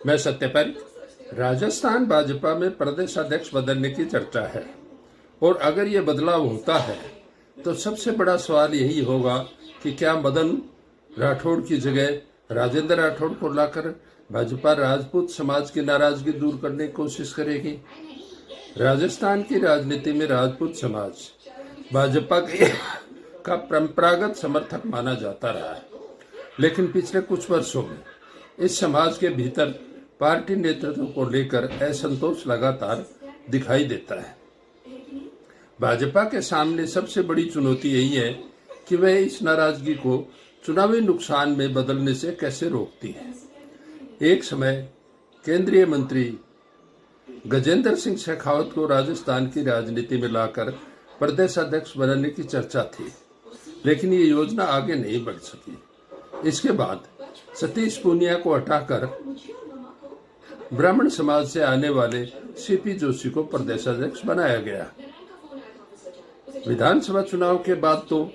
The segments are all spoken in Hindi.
मैं सत्यपाल। राजस्थान भाजपा में प्रदेश अध्यक्ष बदलने की चर्चा है और अगर ये बदलाव होता है तो सबसे बड़ा सवाल यही होगा कि क्या मदन राठौड़ की जगह राजेंद्र राठौड़ को लाकर भाजपा राजपूत समाज की नाराजगी दूर करने की कोशिश करेगी। राजस्थान की राजनीति में राजपूत समाज भाजपा का परंपरागत समर्थक माना जाता रहा है, लेकिन पिछले कुछ वर्षों में इस समाज के भीतर पार्टी नेतृत्व को लेकर असंतोष लगातार दिखाई देता है। भाजपा के सामने सबसे बड़ी चुनौती यही है कि वह इस नाराजगी को चुनावी नुकसान में बदलने से कैसे रोकती है। एक समय केंद्रीय मंत्री गजेंद्र सिंह शेखावत को राजस्थान की राजनीति में लाकर प्रदेश अध्यक्ष बनने की चर्चा थी, लेकिन ये योजना आगे नहीं बढ़ सकी। इसके बाद सतीश पूनिया को हटाकर ब्राह्मण समाज से आने वाले सीपी जोशी को प्रदेश अध्यक्ष बनाया गया। विधानसभा चुनाव के बाद तो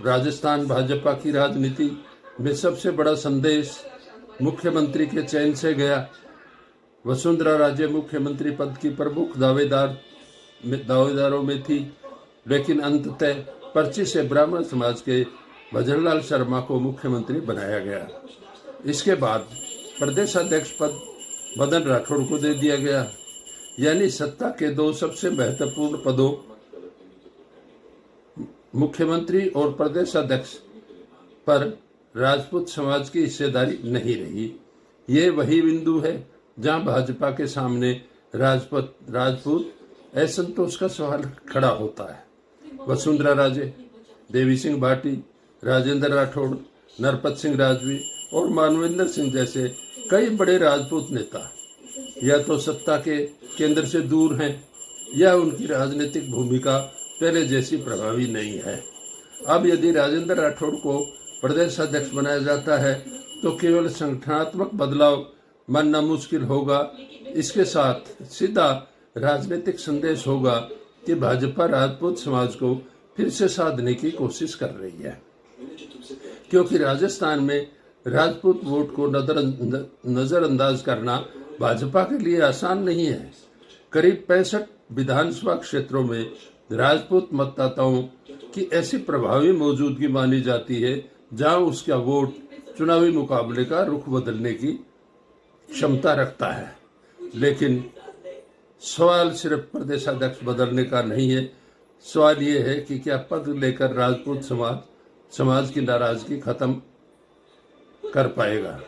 राजस्थान भाजपा की राजनीति में सबसे बड़ा संदेश मुख्यमंत्री के चयन से गया। वसुंधरा राजे मुख्यमंत्री पद की प्रमुख दावेदारों में थी, लेकिन अंततः पर्ची से ब्राह्मण समाज के भजनलाल शर्मा को मुख्यमंत्री बनाया गया। इसके बाद प्रदेश अध्यक्ष पद मदन राठौड़ को दे दिया गया, यानी सत्ता के दो सबसे महत्वपूर्ण पदों मुख्यमंत्री और प्रदेश अध्यक्ष पर राजपूत समाज की हिस्सेदारी नहीं रही। ये वही बिंदु है जहां भाजपा के सामने राजपूत असंतोष का सवाल खड़ा होता है। वसुंधरा राजे, देवी सिंह भाटी, राजेंद्र राठौड़, नरपत सिंह राजवी और मानवेंद्र सिंह जैसे कई बड़े राजपूत नेता या तो सत्ता के केंद्र से दूर हैं या उनकी राजनीतिक भूमिका पहले जैसी प्रभावी नहीं है। अब यदि राजेंद्र राठौड़ को प्रदेश अध्यक्ष बनाया जाता है तो केवल संगठनात्मक बदलाव मानना मुश्किल होगा। इसके साथ सीधा राजनीतिक संदेश होगा कि भाजपा राजपूत समाज को फिर से साधने की कोशिश कर रही है, क्योंकि राजस्थान में राजपूत वोट को नजरअंदाज करना भाजपा के लिए आसान नहीं है। करीब 65 विधानसभा क्षेत्रों में राजपूत मतदाताओं की ऐसी प्रभावी मौजूदगी मानी जाती है जहां उसका वोट चुनावी मुकाबले का रुख बदलने की क्षमता रखता है। लेकिन सवाल सिर्फ प्रदेश अध्यक्ष बदलने का नहीं है, सवाल ये है कि क्या पद लेकर राजपूत समाज की नाराजगी खत्म कर पाएगा।